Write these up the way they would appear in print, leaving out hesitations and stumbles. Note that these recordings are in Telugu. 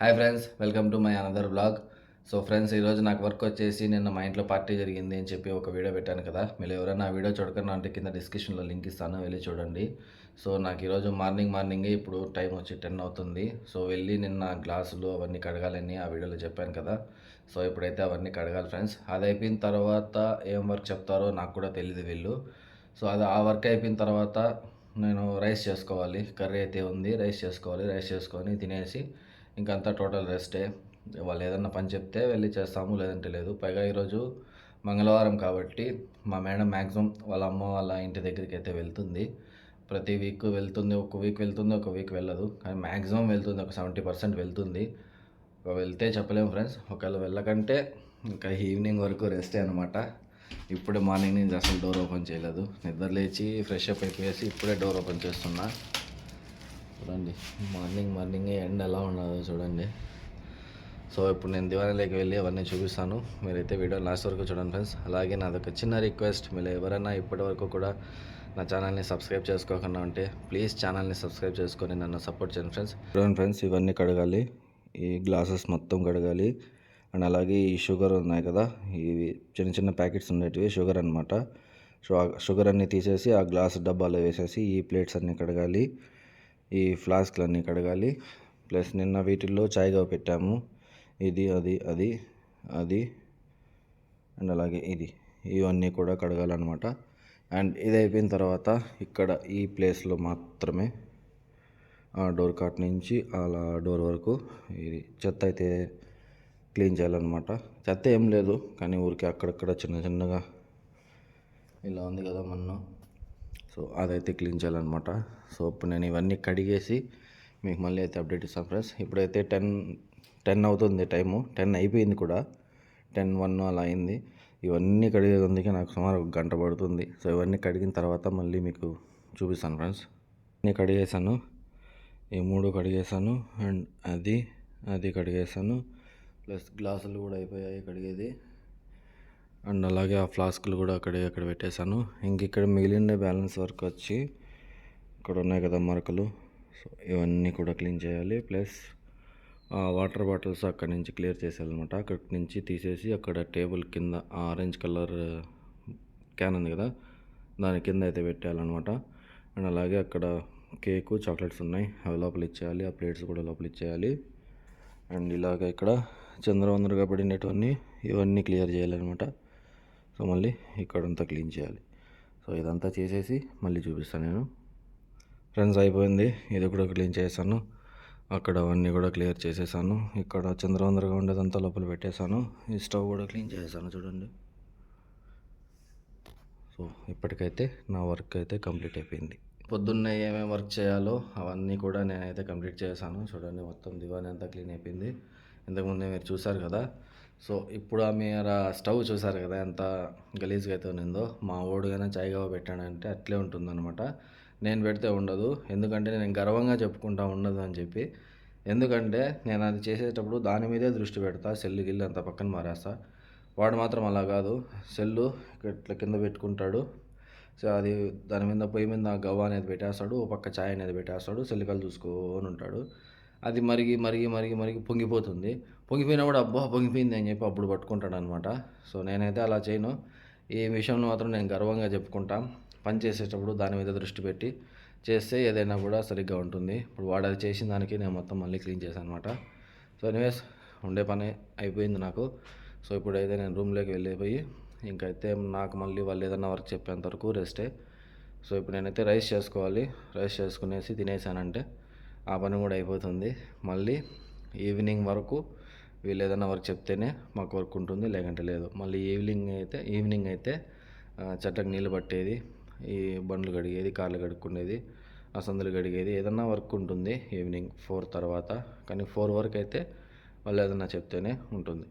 Hi friends, welcome to my another blog. So friends, ఈరోజు నాకు వర్క్ వచ్చేసి నిన్న మా ఇంట్లో పార్టీ జరిగింది అని చెప్పి ఒక వీడియో పెట్టాను కదా. మీరు ఎవరైనా ఆ వీడియో చూడకుండా అంటే కింద డిస్క్రిప్షన్లో లింక్ ఇస్తాను, వెళ్ళి చూడండి. సో నాకు ఈరోజు మార్నింగే ఇప్పుడు టైం వచ్చి 10 అవుతుంది. సో వెళ్ళి నిన్న గ్లాసులు అవన్నీ కడగాలని ఆ వీడియోలో చెప్పాను కదా. సో ఇప్పుడైతే అవన్నీ కడగాలి ఫ్రెండ్స్. అది అయిపోయిన తర్వాత ఏం వర్క్ చెప్తారో నాకు కూడా తెలియదు వీళ్ళు. సో అది ఆ వర్క్ అయిపోయిన తర్వాత నేను రైస్ చేసుకోవాలి. కర్రీ అయితే ఉంది, రైస్ చేసుకోవాలి. రైస్ చేసుకొని తినేసి ఇంకంతా టోటల్ రెస్టే. వాళ్ళు ఏదన్నా పని చెప్తే వెళ్ళి చేస్తాము, లేదంటే లేదు. పైగా ఈరోజు మంగళవారం కాబట్టి మా మేడం మ్యాక్సిమం వాళ్ళ అమ్మ వాళ్ళ ఇంటి దగ్గరికి అయితే వెళ్తుంది. ప్రతి వీక్ వెళ్తుంది. ఒక వీక్ వెళ్తుంది, ఒక వీక్ వెళ్ళదు. కానీ మ్యాక్సిమం వెళ్తుంది, ఒక 70% వెళ్తుంది. వెళ్తే చెప్పలేము ఫ్రెండ్స్. ఒకవేళ వెళ్ళకంటే ఇంకా ఈవినింగ్ వరకు రెస్టే అనమాట. ఇప్పుడే మార్నింగ్ నుంచి అసలు డోర్ ఓపెన్ చేయలేదు. నిద్ర లేచి ఫ్రెష్ అప్ అయిపోయేసి ఇప్పుడే డోర్ ఓపెన్ చేస్తున్నా. చూడండి, మార్నింగే ఎండ ఎలా ఉన్నదో చూడండి. సో ఇప్పుడు నేను దివాణిలోకి వెళ్ళి అవన్నీ చూపిస్తాను. మీరైతే వీడియో లాస్ట్ వరకు చూడండి ఫ్రెండ్స్. అలాగే నాదొక చిన్న రిక్వెస్ట్, మీరు ఎవరైనా ఇప్పటి వరకు కూడా నా ఛానల్ని సబ్స్క్రైబ్ చేసుకోకుండా ఉంటే ప్లీజ్ ఛానల్ని సబ్స్క్రైబ్ చేసుకొని నన్ను సపోర్ట్ చేయండి ఫ్రెండ్స్. చూడండి ఫ్రెండ్స్, ఇవన్నీ కడగాలి. ఈ గ్లాసెస్ మొత్తం కడగాలి. అండ్ అలాగే ఈ షుగర్ ఉన్నాయి కదా, ఇవి చిన్న చిన్న ప్యాకెట్స్ ఉండేటివి షుగర్ అనమాట. సో ఆ షుగర్ అన్నీ తీసేసి ఆ గ్లాస్ డబ్బాలో వేసేసి ఈ ప్లేట్స్ అన్నీ కడగాలి. ఈ ఫ్లాస్క్లన్నీ కడగాలి. ప్లస్ నిన్న వీటిల్లో చాయ్గా పెట్టాము. ఇది అది అండ్ అలాగే ఇవన్నీ కూడా కడగాలన్నమాట. అండ్ ఇది అయిపోయిన తర్వాత ఇక్కడ ఈ ప్లేస్లో మాత్రమే డోర్ కాట్ నుంచి అలా డోర్ వరకు ఇది చెత్త అయితే క్లీన్ చేయాలన్నమాట. చెత్త ఏం లేదు, కానీ ఊరికి అక్కడక్కడ చిన్నగా ఇలా ఉంది కదా మొన్న. సో అదైతే క్లీన్ చేయాలన్నమాట. సో ఇప్పుడు నేను ఇవన్నీ కడిగేసి మీకు మళ్ళీ అయితే అప్డేట్ ఇస్తాను ఫ్రెండ్స్. ఇప్పుడైతే 10 అవుతుంది టైము. 10 అయిపోయింది కూడా. 10:01 అలా అయింది. ఇవన్నీ కడిగేందుకే నాకు సుమారు 1 గంట పడుతుంది. సో ఇవన్నీ కడిగిన తర్వాత మళ్ళీ మీకు చూపిస్తాను ఫ్రెండ్స్. అన్నీ కడిగేసాను, ఈ 3 కడిగేసాను. అండ్ అది కడిగేసాను. ప్లస్ గ్లాసులు కూడా అయిపోయాయి కడిగేది. అండ్ అలాగే ఆ ఫ్లాస్కులు కూడా అక్కడ పెట్టేశాను. ఇక్కడ మిగిలిన బ్యాలెన్స్ వర్క్ వచ్చి ఇక్కడ ఉన్నాయి కదా మరకలు. సో ఇవన్నీ కూడా క్లీన్ చేయాలి. ప్లస్ వాటర్ బాటిల్స్ అక్కడి నుంచి క్లియర్ చేసేయాలన్నమాట. అక్కడి నుంచి తీసేసి అక్కడ టేబుల్ కింద ఆరెంజ్ కలర్ క్యాన్ ఉంది కదా, దాని కింద అయితే పెట్టేయాలన్నమాట. అండ్ అలాగే అక్కడ కేకు చాక్లెట్స్ ఉన్నాయి, అవి లోపల ఇచ్చేయాలి. ఆ ప్లేట్స్ కూడా లోపల ఇచ్చేయాలి. అండ్ ఇలాగ ఇక్కడ చంద్రవందరగా పడినటువన్నీ ఇవన్నీ క్లియర్ చేయాలన్నమాట. సో మళ్ళీ ఇక్కడంతా క్లీన్ చేయాలి. సో ఇదంతా చేసేసి మళ్ళీ చూపిస్తాను నేను ఫ్రెండ్స్. అయిపోయింది, ఇది కూడా క్లీన్ చేశాను. అక్కడ అవన్నీ కూడా క్లియర్ చేసేసాను. ఇక్కడ చంద్రవందరగా ఉండేదంతా లోపల పెట్టేశాను. ఈ స్టవ్ కూడా క్లీన్ చేసేసాను చూడండి. సో ఇప్పటికైతే నా వర్క్ అయితే కంప్లీట్ అయిపోయింది. పొద్దున్నే ఏమేమి వర్క్ చేయాలో అవన్నీ కూడా నేనైతే కంప్లీట్ చేశాను. చూడండి, మొత్తం దివాణి అంతా క్లీన్ అయిపోయింది. ఇంతకుముందే మీరు చూసారు కదా. సో ఇప్పుడు మీరు స్టవ్ చూసారు కదా ఎంత గలీజ్గా అయితే ఉన్నిందో. మా ఓడుగానే చాయ్గా పెట్టాడంటే అట్లే ఉంటుందన్నమాట. నేను పెడితే ఉండదు, ఎందుకంటే నేను గర్వంగా చెప్పుకుంటా ఉండదు అని చెప్పి. ఎందుకంటే నేను అది చేసేటప్పుడు దాని మీదే దృష్టి పెడతా, సెల్లు గిల్లు అంత పక్కన మారేస్తా. వాడు మాత్రం అలా కాదు, సెల్లు ఇట్లా కింద పెట్టుకుంటాడు. సో అది దాని మీద పొయ్యి మీద గవ్వ అనేది పెట్టేస్తాడు, ఓ పక్క చాయ్ అనేది పెట్టేస్తాడు, సెల్లికలు చూసుకొని ఉంటాడు. అది మరిగి పొంగిపోతుంది. పొంగిపోయినప్పుడు అబ్బా పొంగిపోయింది అని చెప్పి అప్పుడు పట్టుకుంటాడు అనమాట. సో నేనైతే అలా చేయను. ఈ విషయంలో మాత్రం నేను గర్వంగా చెప్పుకుంటా. పని చేసేటప్పుడు దాని మీద దృష్టి పెట్టి చేస్తే ఏదైనా కూడా సరిగ్గా ఉంటుంది. ఇప్పుడు వాడు అది చేసిన దానికి నేను మొత్తం మళ్ళీ క్లీన్ చేశాను అనమాట. సో ఎనీవేస్, ఉండే పని అయిపోయింది నాకు. సో ఇప్పుడైతే నేను రూమ్లోకి వెళ్ళిపోయి ఇంకైతే నాకు మళ్ళీ వాళ్ళు ఏదైనా వర్క్ చెప్పేంత వరకు రెస్టే. సో ఇప్పుడు నేనైతే రైస్ చేసుకోవాలి. రైస్ చేసుకునేసి తినేసానంటే ఆ పని కూడా అయిపోతుంది. మళ్ళీ ఈవినింగ్ వరకు వీళ్ళు ఏదైనా వర్క్ చెప్తేనే మాకు వర్క్ ఉంటుంది, లేకంటే లేదు. మళ్ళీ ఈవినింగ్ అయితే చెట్లకు నీళ్ళు పట్టేది, ఈ బండ్లు కడిగేది, కార్లు కడుక్కునేది, ఆ సందులు కడిగేది, ఏదన్నా వర్క్ ఉంటుంది ఈవినింగ్ 4 తర్వాత. కానీ 4 వరకు అయితే వాళ్ళు ఏదన్నా చెప్తేనే ఉంటుంది.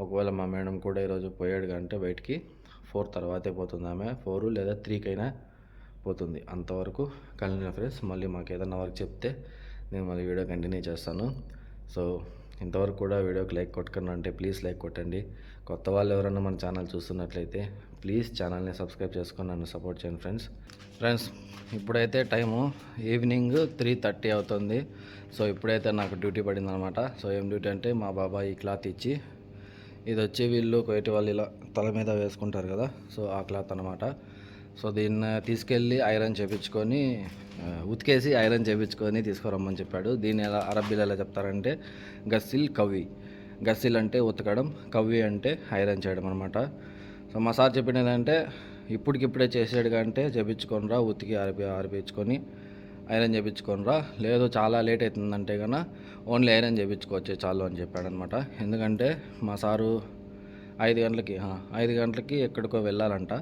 ఒకవేళ మా మేడం కూడా ఈరోజు పోయాడు అంటే బయటికి 4 తర్వాతే పోతుంది. ఆమె 4 లేదా 3కైనా పోతుంది. అంతవరకు కలిగిన ఫ్రెండ్స్. మళ్ళీ మాకు ఏదైనా వర్క్ చెప్తే నేను మళ్ళీ వీడియో కంటిన్యూ చేస్తాను. సో ఇంతవరకు కూడా వీడియోకి లైక్ కొట్టకుండా అంటే ప్లీజ్ లైక్ కొట్టండి. కొత్త వాళ్ళు ఎవరైనా మన ఛానల్ చూస్తున్నట్లయితే ప్లీజ్ ఛానల్ని సబ్స్క్రైబ్ చేసుకొని నన్ను సపోర్ట్ చేయండి ఫ్రెండ్స్ ఇప్పుడైతే టైము ఈవినింగ్ 3:30 అవుతుంది. సో ఇప్పుడైతే నాకు డ్యూటీ పడింది అనమాట. సో ఏం డ్యూటీ అంటే మా బాబాయ్ ఈ క్లాత్ ఇచ్చి, ఇది వచ్చి వీళ్ళు కోయటి వాళ్ళు ఇలా తల మీద వేసుకుంటారు కదా, సో ఆ క్లాత్ అనమాట. సో దీన్ని తీసుకెళ్ళి ఐరన్ చేయించుకొని ఉతికేసి ఐరన్ చేయించుకొని తీసుకురమ్మని చెప్పాడు. దీన్ని ఎలా అరబ్బీలో ఎలా చెప్తారంటే గస్సిల్ కవ్వి. గస్సిల్ అంటే ఉతకడం, కవ్వి అంటే ఐరన్ చేయడం అనమాట. సో మా సార్ చెప్పింది ఏంటంటే ఇప్పటికిప్పుడే చేసాడు కంటే చేయించుకొనిరా, ఉతికి ఆరిపించుకొని ఐరన్ చేయించుకొనిరా, లేదు చాలా లేట్ అవుతుందంటే కన్నా ఓన్లీ ఐరన్ చేయించుకోవచ్చు చాలు అని చెప్పాడనమాట. ఎందుకంటే మా సారు 5 గంటలకి ఎక్కడికో వెళ్ళాలంట.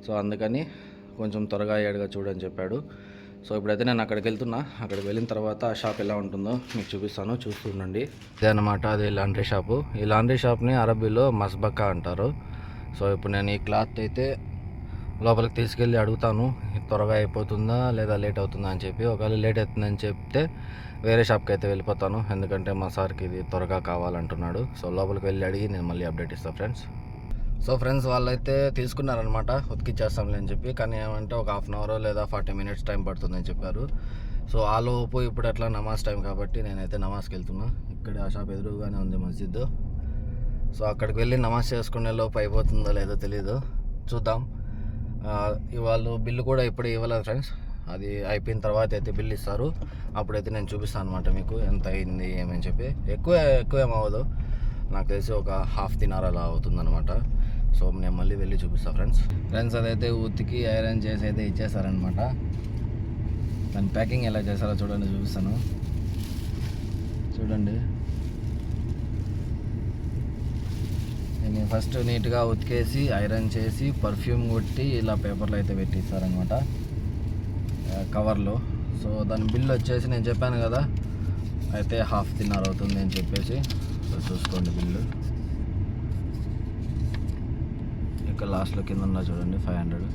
సో అందుకని కొంచెం త్వరగా అయ్యాడుగా చూడని చెప్పాడు. సో ఇప్పుడైతే నేను అక్కడికి వెళ్తున్నా. అక్కడికి వెళ్ళిన తర్వాత ఆ షాప్ ఎలా ఉంటుందో మీకు చూపిస్తాను, చూస్తుండండి. ఇదే అనమాట అది లాండ్రీ షాపు. ఈ లాండ్రీ షాప్ని అరబీలో మస్బకా అంటారు. సో ఇప్పుడు నేను ఈ క్లాత్ అయితే లోపలికి తీసుకెళ్ళి అడుగుతాను, త్వరగా అయిపోతుందా లేదా లేట్ అవుతుందా అని చెప్పి. ఒకవేళ లేట్ అవుతుందని చెప్తే వేరే షాప్కి అయితే వెళ్ళిపోతాను, ఎందుకంటే మా సార్కి ఇది త్వరగా కావాలంటున్నాడు. సో లోపలికి వెళ్ళి అడిగి నేను మళ్ళీ అప్డేట్ ఇస్తాను ఫ్రెండ్స్. వాళ్ళైతే తీసుకున్నారనమాట ఉతికిచ్చేస్తాంలే అని చెప్పి. కానీ ఏమంటే ఒక 1/2 అవర్ లేదా 40 మినిట్స్ టైం పడుతుందని చెప్పారు. సో ఆ లోపు ఇప్పుడు అట్లా నమాజ్ టైం కాబట్టి నేనైతే నమాజ్కి వెళ్తున్నా. ఇక్కడ ఆ షాప్ ఎదురుగానే ఉంది మస్జిద్. సో అక్కడికి వెళ్ళి నమాజ్ చేసుకునే లోపు అయిపోతుందో లేదో తెలీదు, చూద్దాం. వాళ్ళు బిల్లు కూడా ఇప్పుడే ఇవ్వలేదు ఫ్రెండ్స్. అది అయిపోయిన తర్వాత అయితే బిల్లు ఇస్తారు, అప్పుడైతే నేను చూపిస్తాను అనమాట మీకు ఎంత అయింది ఏమని చెప్పి. ఎక్కువేమవ్వదు, నాకు తెలిసి ఒక ½ దినార్ అలా అవుతుందన్నమాట. సో నేను మళ్ళీ వెళ్ళి చూపిస్తాను ఫ్రెండ్స్. అదైతే ఉతికి ఐరన్ చేసి అయితే ఇచ్చేసారనమాట. దాని ప్యాకింగ్ ఎలా చేస్తారో చూడండి, చూపిస్తాను చూడండి. నేను ఫస్ట్ నీట్గా ఉతికేసి ఐరన్ చేసి పర్ఫ్యూమ్ కొట్టి ఇలా పేపర్లో అయితే పెట్టిస్తారనమాట కవర్లో. సో దాని బిల్ వచ్చేసి నేను చెప్పాను కదా అయితే ½ దినార్ అవుతుంది అని చెప్పేసి. సో చూసుకోండి బిల్లు ఇక్కడ లాస్ట్లో కింద ఉన్నా చూడండి 500.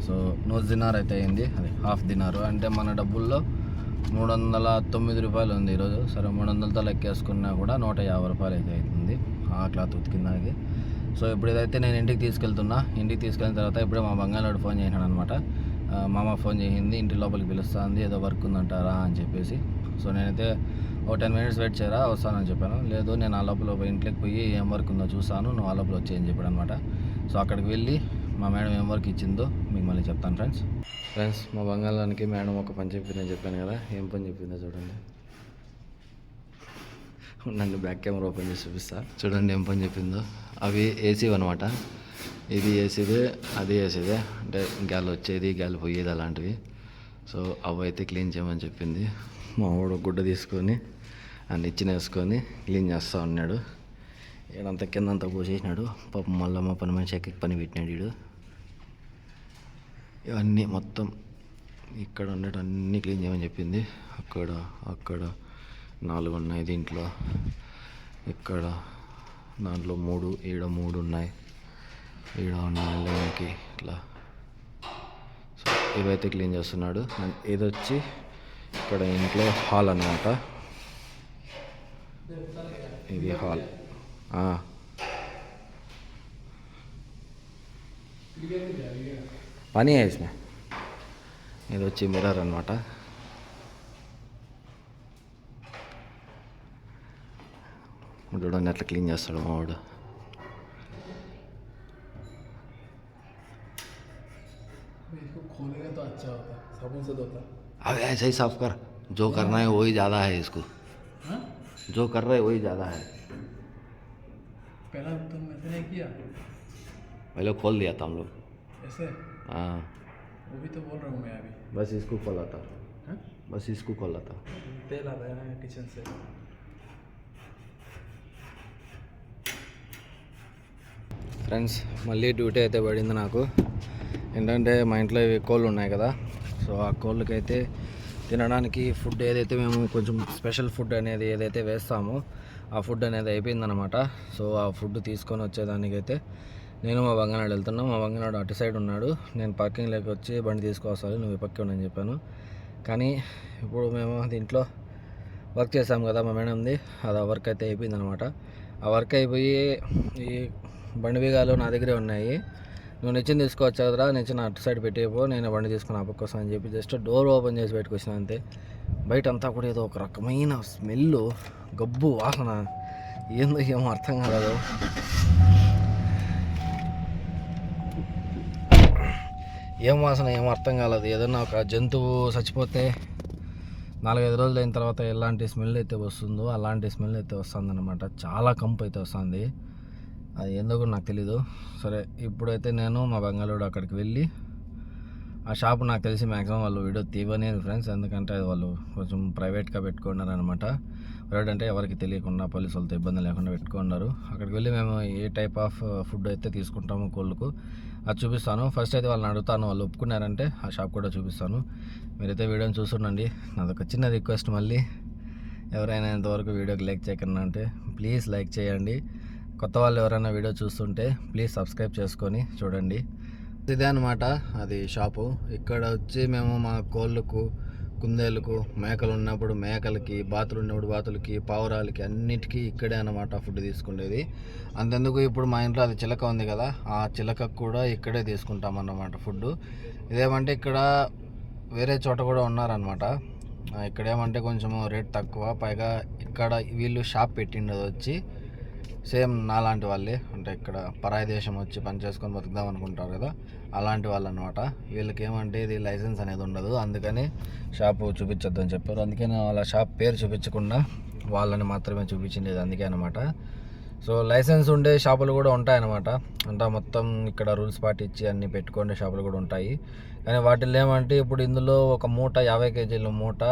సో నూజ్ దినార్ అయితే అయింది, అది ½ దినారు అంటే మన డబ్బుల్లో 309 రూపాయలు ఉంది ఈరోజు. సరే 300తో లెక్కేసుకున్నా కూడా 150 రూపాయలు అయితే అవుతుంది ఆ క్లాత్ ఉతికిందానికి. సో ఇప్పుడు ఇదైతే నేను ఇంటికి తీసుకెళ్తున్నా. ఇంటికి తీసుకెళ్ళిన తర్వాత ఇప్పుడే మా బంగాళాడు ఫోన్ చేసినాడు అనమాట. మామ ఫోన్ చేసింది, ఇంటి లోపలికి పిలుస్తుంది, ఏదో వర్క్ ఉందంటారా అని చెప్పేసి. సో నేనైతే ఒక 10 మినిట్స్ వెయిట్ చేయరా వస్తానని చెప్పాను. లేదు నేను ఆ లోపల ఇంట్లోకి పోయి ఏం వర్క్ ఉందో చూసాను, నువ్వు ఆ లోపల వచ్చేయని చెప్పాడు అనమాట. సో అక్కడికి వెళ్ళి మా మేడం ఏం వర్క్ ఇచ్చిందో మీకు మళ్ళీ చెప్తాను ఫ్రెండ్స్. మా బంగాళానికి మేడం ఒక పని చెప్పిందని చెప్పాను కదా, ఏం పని చెప్పిందో చూడండి. నన్ను బ్యాక్ కెమెరా ఓపెన్ చేసి చూపిస్తా చూడండి ఏం పని చెప్పిందో. అవి ఏసీ అనమాట, ఇది ఏసీదే అది ఏసీదే, అంటే గాలి వచ్చేది గాలి పోయేది అలాంటివి. సో అవి అయితే క్లీన్ చేయమని చెప్పింది. మా వాడు గుడ్డ తీసుకొని ఆ నిచ్చిన వేసుకొని క్లీన్ చేస్తూ ఉన్నాడు. ఏడంతా కిందంతా పోసేసినాడు పాపం. మళ్ళీ మా పని మనిషి ఎక్కి పని పెట్టినాడు వీడు. ఇవన్నీ మొత్తం ఇక్కడ ఉన్నట్టు అన్నీ క్లీన్ చేయమని చెప్పింది. అక్కడ 4 ఉన్నాయి దీంట్లో, ఇక్కడ దాంట్లో 3, ఈడ 3 ఉన్నాయి, ఈడ ఉన్నాయి లైన్కి ఇట్లా. సో ఇవైతే క్లీన్ చేస్తున్నాడు. ఇది వచ్చి ఇక్కడ ఇంట్లో హాల్ అన్నమాట, ఇది హాల్. పని వేసిన ఇది వచ్చి మిర్రర్ అనమాట. చూడండి అట్లా క్లీన్ చేస్తాడు మా వాడు. अब ऐसे ही साफ कर, जो करना है वही ज़्यादा है इसको, जो कर रहे वही ज़्यादा है. पहला तुम ऐसे नहीं किया, पहले खोल दिया था हम लोग ऐसे. हाँ वो भी तो बोल रहा हूँ मैं अभी. बस इसको खोला था, बस इसको खोला था. तेल आ रहा है किचन से. ఫ్రెండ్స్ మళ్ళీ డ్యూటీ అయితే పడింది నాకు. ఏంటంటే మా ఇంట్లో ఇవి కోళ్ళు ఉన్నాయి కదా, సో ఆ కోళ్ళకైతే తినడానికి ఫుడ్ ఏదైతే మేము కొంచెం స్పెషల్ ఫుడ్ అనేది ఏదైతే వేస్తామో ఆ ఫుడ్ అనేది అయిపోయిందనమాట. సో ఆ ఫుడ్ తీసుకొని వచ్చేదానికైతే నేను మా బంగానాడు వెళ్తున్నాం. మా బంగానాడు అటు సైడ్ ఉన్నాడు, నేను పార్కింగ్లోకి వచ్చి బండి తీసుకొస్తాను, నువ్వు పక్కే ఉండని చెప్పాను. కానీ ఇప్పుడు మేము దీంట్లో వర్క్ చేసాం కదా మా మేడంది, అది ఆ వర్క్ అయితే అయిపోయిందనమాట. ఆ వర్క్ అయిపోయి ఈ బండి బీగాలు నా దగ్గరే ఉన్నాయి, నువ్వు నిచ్చిన తీసుకోవచ్చు కదరా, నిచ్చిన అటు సైడ్ పెట్టేపో, నేను బండి తీసుకుని ఆ పక్క కోసం అని చెప్పి జస్ట్ డోర్ ఓపెన్ చేసి పెట్టుకొచ్చిన అంతే. బయట అంతా కూడా ఏదో ఒక రకమైన స్మెల్, గబ్బు వాసన, ఏందో ఏమో అర్థం కాలేదు. ఏం వాసన ఏమో అర్థం కాలేదు. ఏదన్నా ఒక జంతువు చచ్చిపోతే 4-5 రోజులు అయిన తర్వాత ఎలాంటి స్మెల్ అయితే వస్తుందో అలాంటి స్మెల్ అయితే వస్తుందన్నమాట. చాలా కంపు అయితే వస్తుంది, అది ఏందో కూడా నాకు తెలీదు. సరే, ఇప్పుడైతే నేను మా బంగాళూరు అక్కడికి వెళ్ళి ఆ షాప్ నాకు తెలిసి మ్యాక్సిమం వాళ్ళు వీడియో తీయలేదు ఫ్రెండ్స్, ఎందుకంటే అది వాళ్ళు కొంచెం ప్రైవేట్గా పెట్టుకున్నారనమాట. ప్రైవేట్ అంటే ఎవరికి తెలియకుండా పోలీసు వాళ్ళతో ఇబ్బంది లేకుండా పెట్టుకున్నారు. అక్కడికి వెళ్ళి మేము ఏ టైప్ ఆఫ్ ఫుడ్ అయితే తీసుకుంటాము కోళ్ళకు అది చూపిస్తాను. ఫస్ట్ అయితే వాళ్ళని అడుగుతాను, వాళ్ళు ఒప్పుకున్నారంటే ఆ షాప్ కూడా చూపిస్తాను. మీరైతే వీడియోని చూస్తుండండి. నాదొక చిన్న రిక్వెస్ట్, మళ్ళీ ఎవరైనా ఇంతవరకు వీడియోకి లైక్ చేయకుండా అంటే ప్లీజ్ లైక్ చేయండి. కొత్త వాళ్ళు ఎవరైనా వీడియో చూస్తుంటే ప్లీజ్ సబ్స్క్రైబ్ చేసుకొని చూడండి. ఇదే అనమాట అది షాపు. ఇక్కడ వచ్చి మేము మా కోళ్ళకు, కుందేళ్ళకు, మేకలు ఉన్నప్పుడు మేకలకి, బాతులు ఉన్నప్పుడు బాతులకి, పావురాలకి అన్నిటికీ ఇక్కడే అనమాట ఫుడ్ తీసుకునేది. అంతెందుకు ఇప్పుడు మా ఇంట్లో అది చిలక ఉంది కదా, ఆ చిలకకు కూడా ఇక్కడే తీసుకుంటాం అన్నమాట ఫుడ్. ఇదేమంటే ఇక్కడ వేరే చోట కూడా ఉన్నారనమాట. ఇక్కడ ఏమంటే కొంచెము రేట్ తక్కువ, పైగా ఇక్కడ వీళ్ళు షాప్ పెట్టిండేది వచ్చి సేమ్ నాలాంటి వాళ్ళే, అంటే ఇక్కడ పరాయి దేశం వచ్చి పని చేసుకొని బతుకుదాం అనుకుంటారు కదా, అలాంటి వాళ్ళు అనమాట. వీళ్ళకి ఏమంటే ఇది లైసెన్స్ అనేది ఉండదు, అందుకని షాపు చూపించొద్దు అని చెప్పారు. అందుకే వాళ్ళ షాప్ పేరు చూపించకుండా వాళ్ళని మాత్రమే చూపించిండేది, అందుకే అనమాట. సో లైసెన్స్ ఉండే షాపులు కూడా ఉంటాయన్నమాట. అంటే మొత్తం ఇక్కడ రూల్స్ పాటించి అన్ని పెట్టుకునే షాపులు కూడా ఉంటాయి. కానీ వాటిల్లో ఏమంటే ఇప్పుడు ఇందులో ఒక మూట 50 కేజీల మూట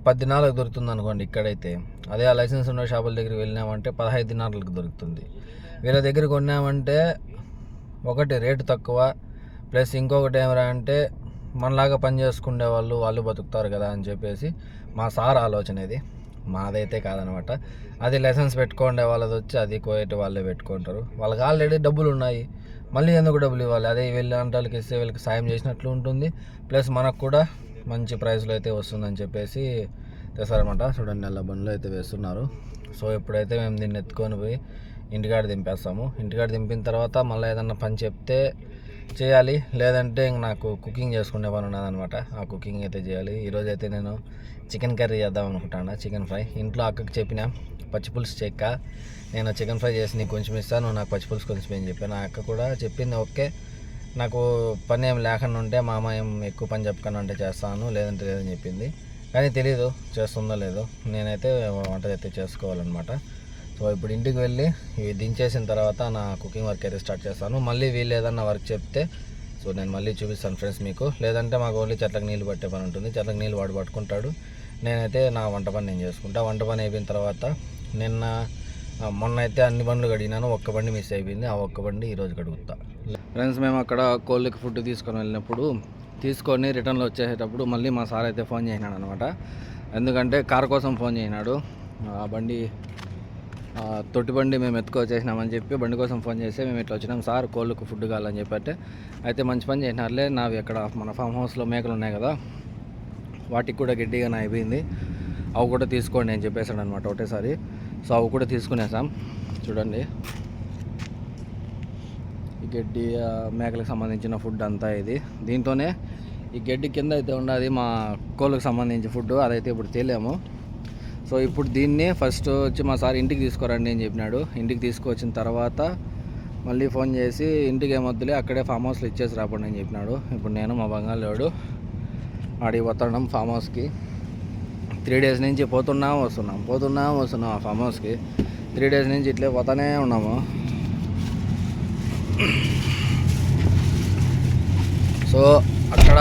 10 దినాలకు దొరుకుతుంది అనుకోండి ఇక్కడైతే. అదే ఆ లైసెన్స్ ఉన్న షాపుల దగ్గరికి వెళ్ళినామంటే 15 దినాలకు దొరుకుతుంది. వీళ్ళ దగ్గర కొన్నామంటే ఒకటి రేటు తక్కువ, ప్లస్ ఇంకొకటి ఏమరా అంటే మనలాగా పని చేసుకునే వాళ్ళు బతుకుతారు కదా అని చెప్పేసి మా సార్ ఆలోచన. ఇది మాదైతే కాదనమాట. అది లైసెన్స్ పెట్టుకోండే వాళ్ళది వచ్చి అది కోయటి వాళ్ళే పెట్టుకుంటారు. వాళ్ళకి ఆల్రెడీ డబ్బులు ఉన్నాయి, మళ్ళీ ఎందుకు డబ్బులు ఇవ్వాలి? అదే వీళ్ళ అంటాలకి ఇస్తే వీళ్ళకి సాయం చేసినట్లు ఉంటుంది, ప్లస్ మనకు కూడా మంచి ప్రైస్లో అయితే వస్తుందని చెప్పేసి తెస్తారనమాట. చూడండి అలా బండ్లు అయితే వేస్తున్నారు. సో ఇప్పుడైతే మేము దీన్ని ఎత్తుకొని పోయి ఇంటికాడ దింపేస్తాము. ఇంటికాడ దింపిన తర్వాత మళ్ళీ ఏదన్నా పని చెప్తే చేయాలి, లేదంటే ఇంక నాకు కుకింగ్ చేసుకునే పని ఉన్నదనమాట. ఆ కుకింగ్ అయితే చేయాలి. ఈరోజు అయితే నేను చికెన్ కర్రీ చేద్దాం అనుకుంటాను, చికెన్ ఫ్రై. ఇంట్లో అక్కకి చెప్పిన పచ్చిపులుసు చెక్క, నేను చికెన్ ఫ్రై చేసి నీకు కొంచెం ఇస్తాను, నాకు పచ్చిపులుసు కొంచెం అని చెప్పాను. ఆ అక్క కూడా చెప్పింది ఓకే, నాకు పని ఏం లేకుండా ఉంటే మా అమ్మ ఏం ఎక్కువ పని చెప్పకుండా ఉంటే చేస్తాను, లేదంటే లేదని చెప్పింది. కానీ తెలీదు చేస్తుందో లేదో, నేనైతే వంట అయితే చేసుకోవాలన్నమాట. సో ఇప్పుడు ఇంటికి వెళ్ళి ఇవి దించేసిన తర్వాత నా కుకింగ్ వర్క్ అయితే స్టార్ట్ చేస్తాను. మళ్ళీ వీళ్ళు ఏదన్నా వర్క్ చెప్తే సో నేను మళ్ళీ చూపిస్తాను ఫ్రెండ్స్ మీకు. లేదంటే మాకు ఓన్లీ చెట్లకు నీళ్ళు పట్టే పని ఉంటుంది, చెట్లకు నీళ్ళు వాడు పట్టుకుంటాడు, నేనైతే నా వంట పని నేను చేసుకుంటా. వంట పని అయిపోయిన తర్వాత మొన్న అయితే అన్ని బండ్లు కడిగినాను, ఒక్క బండి మిస్ అయిపోయింది, ఆ ఒక్క బండి ఈరోజు కడుగుతా. ఫ్రెండ్స్ మేము అక్కడ కోళ్ళకి ఫుడ్ తీసుకొని వెళ్ళినప్పుడు తీసుకొని రిటర్న్లో వచ్చేసేటప్పుడు మళ్ళీ మా సార్ అయితే ఫోన్ చేసినాడు అనమాట. ఎందుకంటే కార్ కోసం ఫోన్ చేసినాడు. ఆ బండి తొట్టి బండి మేము ఎత్తుకొచ్చేసినామని చెప్పి బండి కోసం ఫోన్ చేస్తే మేము ఇట్లా వచ్చినాం సార్, కోళ్ళకు ఫుడ్ కావాలని చెప్పంటే, అయితే మంచి పని చేసినారులే, నావి అక్కడ మన ఫామ్ హౌస్లో మేకలు ఉన్నాయి కదా, వాటికి కూడా గడ్డిగానే అయిపోయింది, అవి కూడా తీసుకోండి అని చెప్పేసాడు అనమాట ఒకటేసారి. సో అవి కూడా తీసుకునేసాం. చూడండి ఈ గడ్డి మేకలకు సంబంధించిన ఫుడ్ అంతా ఇది. దీంతోనే ఈ గడ్డి కింద అయితే ఉన్నది మా కోళ్ళకు సంబంధించిన ఫుడ్, అదైతే ఇప్పుడు తేలేము. సో ఇప్పుడు దీన్ని ఫస్ట్ వచ్చి మా సార్ ఇంటికి తీసుకురండి అని చెప్పినాడు. ఇంటికి తీసుకొచ్చిన తర్వాత మళ్ళీ ఫోన్ చేసి ఇంటికి ఏమొద్దులే అక్కడే ఫామ్ హౌస్లో ఇచ్చేసి రాపండి అని చెప్పినాడు. ఇప్పుడు నేను మా బంగాళోడు ఆడికి పోతున్నాం ఫామ్ హౌస్కి. 3 డేస్ నుంచి పోతున్నాం వస్తున్నాం ఆ ఫామ్ హౌస్కి. 3 డేస్ నుంచి ఇట్లే పోతానే ఉన్నాము. సో అక్కడ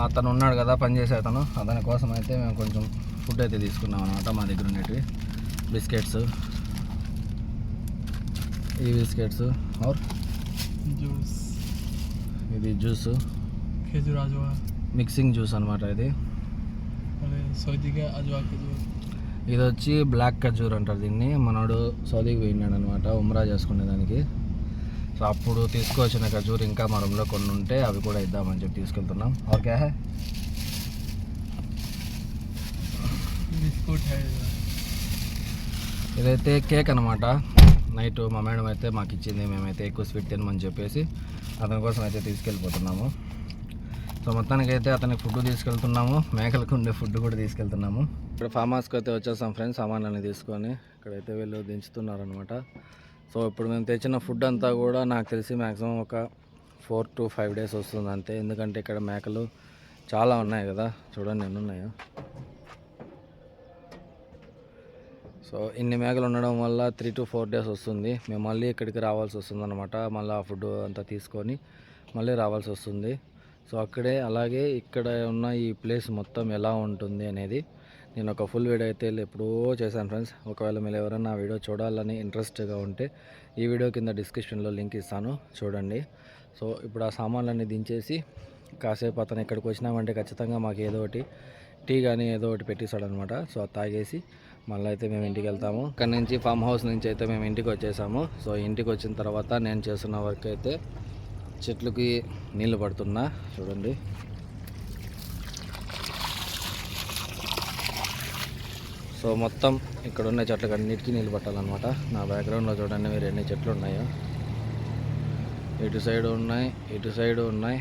అతను ఉన్నాడు కదా పనిచేసే అతని కోసం అయితే మేము కొంచెం ఫుడ్ అయితే తీసుకున్నాం అనమాట. మా దగ్గర ఉండేటివి బిస్కెట్స్, ఈ బిస్కెట్స్ और జ్యూస్, ఇది జ్యూస్ ఖజూర్ అజ్వా మిక్సింగ్ జ్యూస్ అనమాట. ఇది సౌదీగా అజ్వా ఖజూర్, ఇది వచ్చి బ్లాక్ ఖజూర్ అంటారు దీన్ని. మనోడు సౌదీకి పోయినాడు అనమాట ఉమ్రా చేసుకునే దానికి. సో అప్పుడు తీసుకొచ్చిన ఖజూర్ ఇంకా మా రూమ్లో కొన్ని ఉంటే అవి కూడా ఇద్దామని చెప్పి తీసుకెళ్తున్నాం. ఓకే బిస్కుట్ ఇదైతే కేక్ అనమాట. నైట్ మా మేడం అయితే మాకు ఇచ్చింది, మేమైతే ఎక్కువ స్వీట్ తినమని చెప్పేసి అతని కోసం అయితే తీసుకెళ్ళిపోతున్నాము. సో మొత్తానికి అయితే అతనికి ఫుడ్ తీసుకెళ్తున్నాము, మేకలకు ఉండే ఫుడ్ కూడా తీసుకెళ్తున్నాము. ఇక్కడ ఫామ్ హౌస్కి అయితే వచ్చేసాం ఫ్రెండ్స్, సామాన్లన్నీ తీసుకొని. ఇక్కడైతే వీళ్ళు దించుతున్నారనమాట. సో ఇప్పుడు మేము తెచ్చిన ఫుడ్ అంతా కూడా నాకు తెలిసి మ్యాక్సిమం ఒక 4 to 5 days వస్తుంది అంతే. ఎందుకంటే ఇక్కడ మేకలు చాలా ఉన్నాయి కదా, చూడండి ఎన్ని ఉన్నాయో. సో ఇన్ని మేకలు ఉండడం వల్ల 3 to 4 days వస్తుంది. మేము మళ్ళీ ఇక్కడికి రావాల్సి వస్తుంది అనమాట. మళ్ళీ ఆ ఫుడ్ అంతా తీసుకొని మళ్ళీ రావాల్సి వస్తుంది. సో అక్కడే అలాగే ఇక్కడ ఉన్న ఈ ప్లేస్ మొత్తం ఎలా ఉంటుంది అనేది నేను ఒక ఫుల్ వీడియో అయితే ఎప్పుడో చేశాను ఫ్రెండ్స్. ఒకవేళ మీరు ఎవరైనా ఆ వీడియో చూడాలని ఇంట్రెస్ట్గా ఉంటే ఈ వీడియో కింద డిస్క్రిప్షన్లో లింక్ ఇస్తాను, చూడండి. సో ఇప్పుడు ఆ సామాన్లన్నీ దించేసి కాసేపు అతను ఇక్కడికి వచ్చినామంటే ఖచ్చితంగా మాకు ఏదో ఒకటి టీ కానీ ఏదో ఒకటి పెట్టిస్తాడు అనమాట. సో అది తాగేసి మళ్ళీ అయితే మేము ఇంటికి వెళ్తాము. ఇక్కడ నుంచి ఫామ్ హౌస్ నుంచి అయితే మేము ఇంటికి వచ్చేసాము. సో ఇంటికి వచ్చిన తర్వాత నేను చేస్తున్న వర్క్ అయితే చెట్లకి నీళ్లు పడుతున్నా, చూడండి. సో మొత్తం ఇక్కడ ఉన్న చెట్లకి అన్నిటికీ నీళ్ళు పట్టాలన్నమాట. నా బ్యాక్గ్రౌండ్లో చూడండి మీరు ఎన్ని చెట్లు ఉన్నాయో. ఇటు సైడ్ ఉన్నాయి, ఇటు సైడ్ ఉన్నాయి,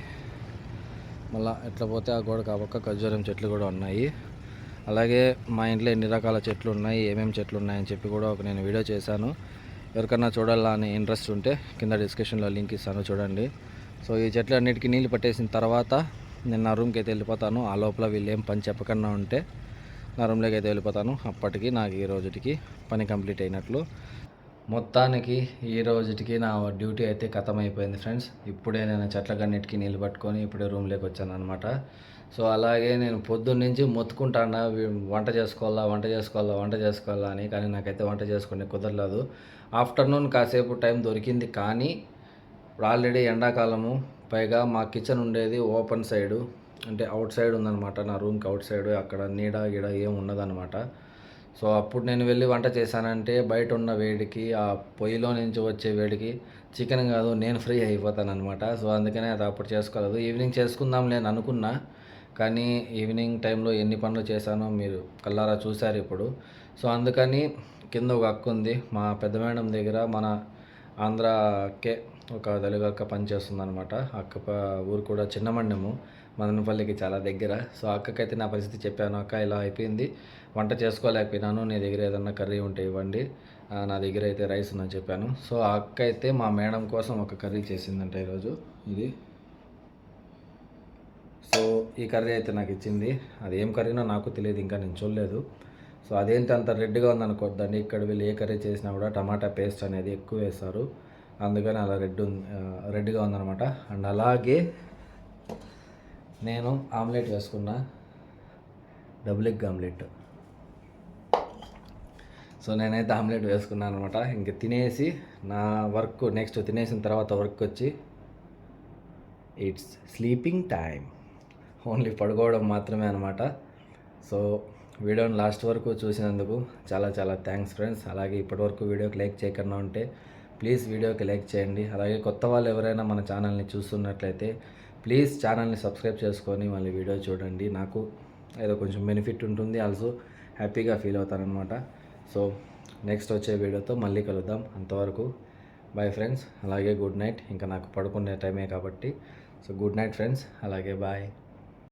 మళ్ళీ ఎట్లా పోతే ఆ గోడ పక్క ఖర్జూరం చెట్లు కూడా ఉన్నాయి. అలాగే మా ఇంట్లో ఎన్ని రకాల చెట్లు ఉన్నాయి, ఏమేమి చెట్లు ఉన్నాయని చెప్పి కూడా ఒక నేను వీడియో చేశాను. ఎవరికన్నా చూడాలా అని ఇంట్రెస్ట్ ఉంటే కింద డిస్క్రిప్షన్లో లింక్ ఇస్తాను, చూడండి. సో ఈ చెట్లు అన్నిటికీ నీళ్ళు పట్టేసిన తర్వాత నేను నా రూమ్కి అయితే వెళ్ళిపోతాను. ఆ లోపల వీళ్ళు ఏం పని చెప్పకుండా ఉంటే నా రూమ్లోకి అయితే వెళ్ళిపోతాను. అప్పటికి నాకు ఈ రోజుకి పని కంప్లీట్ అయినట్లు. మొత్తానికి ఈ రోజుకి నా డ్యూటీ అయితే ఖతం అయిపోయింది ఫ్రెండ్స్. ఇప్పుడే నేను చెట్లకన్నిటికీ నీళ్ళు పట్టుకొని ఇప్పుడే రూమ్లోకి వచ్చాను అనమాట. సో అలాగే నేను పొద్దున్న నుంచి మొత్తుకుంటాను వంట చేసుకోవాలా అని. కానీ నాకైతే వంట చేసుకునే కుదరలేదు. ఆఫ్టర్నూన్ కాసేపు టైం దొరికింది, కానీ ఇప్పుడు ఆల్రెడీ ఎండాకాలము, పైగా మా కిచెన్ ఉండేది ఓపెన్ సైడు, అంటే అవుట్ సైడ్ ఉందన్నమాట. నా రూమ్కి అవుట్ సైడ్, అక్కడ నీడ గిడ ఏం ఉండదన్నమాట. సో అప్పుడు నేను వెళ్ళి వంట చేశానంటే బయట ఉన్న వేడికి, ఆ పొయ్యిలో నుంచి వచ్చే వేడికి చికెన్ కాదు నేను ఫ్రీ అయిపోతాను అనమాట. సో అందుకనే అది అప్పుడు చేసుకోలేదు. ఈవినింగ్ చేసుకుందాం నేను అనుకున్నా, కానీ ఈవినింగ్ టైంలో ఎన్ని పనులు చేశానో మీరు కల్లారా చూశారు ఇప్పుడు. సో అందుకని కింద ఒక అక్క ఉంది మా పెద్ద మేడం దగ్గర, మన ఆంధ్రాకే ఒక తెలుగు అక్క పనిచేస్తుంది అనమాట. అక్క ఊరు కూడా చిన్నమండము, మదనపల్లికి చాలా దగ్గర. సో అక్కకైతే నా పరిస్థితి చెప్పాను, అక్క ఇలా అయిపోయింది, వంట చేసుకోలేకపోయినాను, నీ దగ్గర ఏదన్నా కర్రీ ఉంటే ఇవ్వండి, నా దగ్గర అయితే రైస్ ఉందని చెప్పాను. సో ఆ అక్క అయితే మా మేడం కోసం ఒక కర్రీ చేసిందంట ఈరోజు. ఇది సో ఈ కర్రీ అయితే నాకు ఇచ్చింది. అది ఏం కర్రీనో నాకు తెలియదు, ఇంకా నేను చూడలేదు. సో అదేంటి అంత రెడ్గా ఉందనుకోద్దండి, ఇక్కడ వీళ్ళు ఏ కర్రీ చేసినా కూడా టమాటా పేస్ట్ అనేది ఎక్కువ వేస్తారు, అందుకని అలా రెడ్గా ఉందన్నమాట. అండ్ అలాగే నేను ఆమ్లెట్ వేసుకున్నా, డబుల్ ఎగ్ ఆమ్లెట్. సో నేనైతే ఆమ్లెట్ వేసుకున్నాను అనమాట. ఇంక తినేసి నా వర్క్ నెక్స్ట్ తినేసిన తర్వాత వర్క్ వచ్చి ఇట్స్ స్లీపింగ్ టైం, ఓన్లీ పడుకోవడం మాత్రమే అనమాట. సో వీడియోని లాస్ట్ వరకు చూసినందుకు చాలా చాలా థ్యాంక్స్ ఫ్రెండ్స్. అలాగే ఇప్పటివరకు వీడియోకి లైక్ చేయకుండా ఉంటే ప్లీజ్ వీడియోకి లైక్ చేయండి. అలాగే కొత్త వాళ్ళు ఎవరైనా మన ఛానల్ని చూస్తున్నట్లయితే ప్లీజ్ ఛానల్ని సబ్స్క్రైబ్ చేసుకొని మళ్ళీ వీడియో చూడండి. నాకు ఏదో కొంచెం బెనిఫిట్ ఉంటుంది, ఆల్సో హ్యాపీగా ఫీల్ అవుతానమాట. సో నెక్స్ట్ వచ్చే వీడియోతో మళ్ళీ కలుద్దాం. అంతవరకు బాయ్ ఫ్రెండ్స్. అలాగే గుడ్ నైట్. ఇంకా నాకు పడుకునే టైమే కాబట్టి సో గుడ్ నైట్ ఫ్రెండ్స్. అలాగే బాయ్.